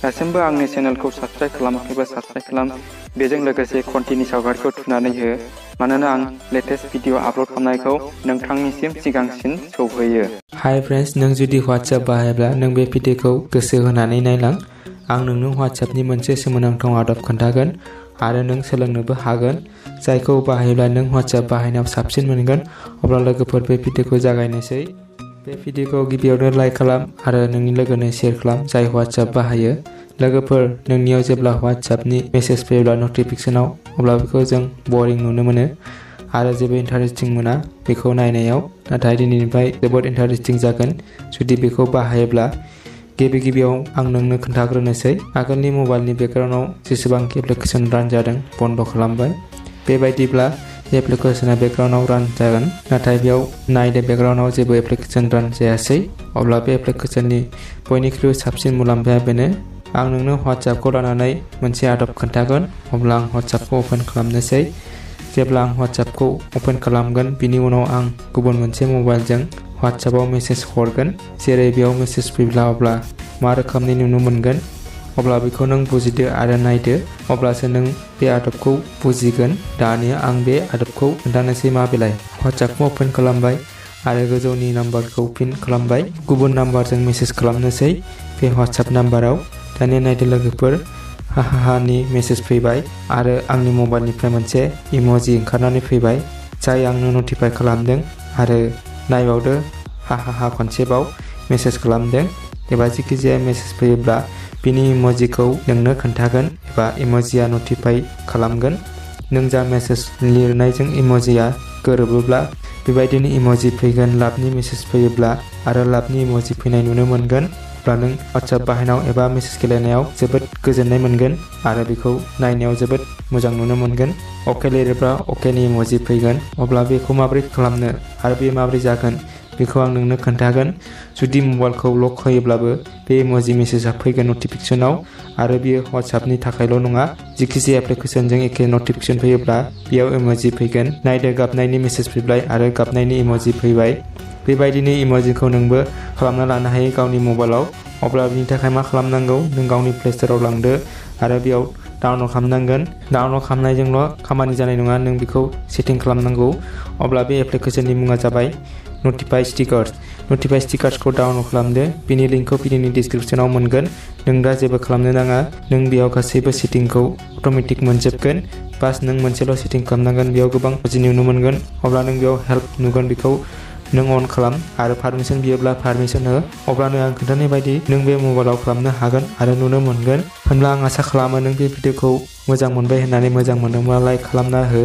दासिमबो आंनि चेनेलखौ subscribe खालामाखैबा subscribe खालाम। बेजों लोगोसे घन्टिनि सावगारिखौ थुनानै हो, मानोना आं लेटेस्ट भिडिअ आपल'ड खालामनायखौ नोंथांनिसिम सिगांसिन सौहैयो। हाय फ्रेन्ड्स, नों जुदि WhatsApp बाहायब्ला नों बे भिडिअखौ गोसो होनानै नायलां। आं नोंनो WhatsAppनि मोनसे सोमोनांथाव आदब खोन्थागोन आरो नों सोलोंनोबो हागोन, जायखौ बाहायोब्ला नों WhatsApp बाहायनायाव साबसिन मोनगोन। अब्ला लोगोफोर, बे भिडिअखौ जागायनोसै। बे भिडिअखौ गिबियावनो लाइक खालाम आरो नोंनि लोगोनो शेयार खालाम जाय WhatsApp बाहायो। लोगोफोर, नोंनियाव जेब्ला WhatsAppनि मेसेज फैयोब्ला नटिफिकेसनाव, अब्ला बेखौ जों बरिं नुनो मोनो आरो जेबो इन्टारेस्टिं मोना बेखौ नायनायाव। नाथाय दिनैनिफ्राय जोबोद इन्टारेस्टिं जागोन जुदि बेखौ बाहायोब्ला। गिबियाव आं नोंनो खोन्थाग्रोनोसै। आगोलनि मबाइलनि बेकग्राउन्डआव जेसेबांखि एप्लिकेसन रान जादों बन्द खालामबाय। बेबायदिब्ला एप्लिकेशना बेकग्राउन्डआव रान जागोन, नाथाय बेयाव नायदो बेकग्राउन्डआव जेबो एप्लिकेसन रान जायासै। अब्ला बे एप्लिकेशननि बयनिख्रुइ साबसिन मुलाम्फाया बेनो, आं नोंनो WhatsAppखौ लानानै मोनसे आदब खोन्थागोन। अब्ला आं WhatsAppखौ अपेन खालामनोसै। जेब्ला आं WhatsAppखौ अपेन खालामगोन, बिनि उनाव आं गुबुन मोनसे मबाइलजों WhatsAppआव मेसेज हरगोन। जेरै बेयाव मेसेज फैब्ला अब्ला मा रोखोमनि नुनो मोनगोन, अब्ला बेखौ नों बुजिदो आरो नायदो, अब्लासो नों बे आदबखौ बुजिगोन। दानिया आं बे आदबखौ खोन्थानोसै माबेलाय। WhatsAppखौ अपेन खालामबाय आरो गोजौनि नाम्बारखौ पिन खालामबाय। गुबुन नाम्बारजों मेसेज खालामनोसै बे WhatsApp नाम्बाराव। दानिया नायदो लोगोफोर, हाहाहानि मेसेज फैबाय आरो आंनि मबाइलनिफ्राय मोनसे इम'जि ओंखारनानै फैबाय जाय आंनो नटिफाइ खालामदों। आरो नायबावदो, हाहाहा खनसेबाव मेसेज खालामदों। एबा जिखिजाया मेसेज फैयोब्ला बिनि इम'जिखौ नोंनो खोन्थागोन एबा इम'जिया नटिफाइ खालामगोन। नों जा मेसेज लिरनायजों इम'जिया गोरोबोब्ला बेबायदिनो इम'जि फैगोन। लाभनि मेसेज फैयोब्ला आरो लाभनि इम'जि फैनाय नुनो मोनगोन। अब्ला नों WhatsApp बाहायनायाव एबा मेसेज गेलेनायाव जोबोद गोजोननाय मोनगोन आरो बेखौ नायनायाव जोबोद मोजां नुनो मोनगोन। अके लिरोब्ला अकेनि इम'जि फैगोन। अब्ला बेखौ माबोरै खालामनो आरो बे माबोरै जागोन बेखौ आं नोंनो खोन्थागोन। जुदि मबाइलखौ लक होयोब्लाबो बे इम'जि मेसेजआ फैगोन नटिफिकेसनाव। आरो बेयो WhatsAppनि थाखायल' नङा, जिखिजाया एप्लिकेशनजों एखे नटिफिकेसन फैयोब्ला बेयाव इम'जि फैगोन। नायदो, गाबनायनि मेसेज फैबाय आरो गाबनायनि इम'जि फैबाय। बेबायदिनो इम'जिखौ नोंबो खालामना लानो हायो गावनि मबाइलाव। अब्ला बिनि थाखाय मा खालामनांगौ, नों गावनि प्ले स्ट'राव लांदो आरो बेयाव डाउनल'ड खालामनांगोन। डाउनल'ड खालामनायजोंल' खामानि जानाय नङा, नों बेखौ सेटिं खालामनांगौ। अब्ला बे एप्लिकेशननि मुङा जाबाय नटिफाइ स्टिकार्स। नटिफाइ स्टिकार्सखौ डाउनल'ड खालामदो। बिनि लिंकखौ भिडिअनि डिसक्रिपसनाव मोनगोन। नों दा जेबो खालामनो नाङा, नों बेयाव गासैबो सेटिंखौ अट'मेटिक मोनजोबगोन। बास नों मोनसेल' सेटिं खालामनांगोन। बेयाव गोबां इम'जि नुनो मोनगोन। अब्ला नों बेयाव हेल्प नुगोन, बेखौ नों अन खालाम आरो पारमिसन बियोब्ला पारमिसन हो। अब्लानो आं खोन्थानाय बायदि नों बे मबाइलाव खालामनो हागोन आरो नुनो मोनगोन। होनब्ला आं आसा खालामो नों बे भिडिअखौ मोजां मोनबाय होननानै। मोजां मोनदोंब्ला लाइक खालामना हो।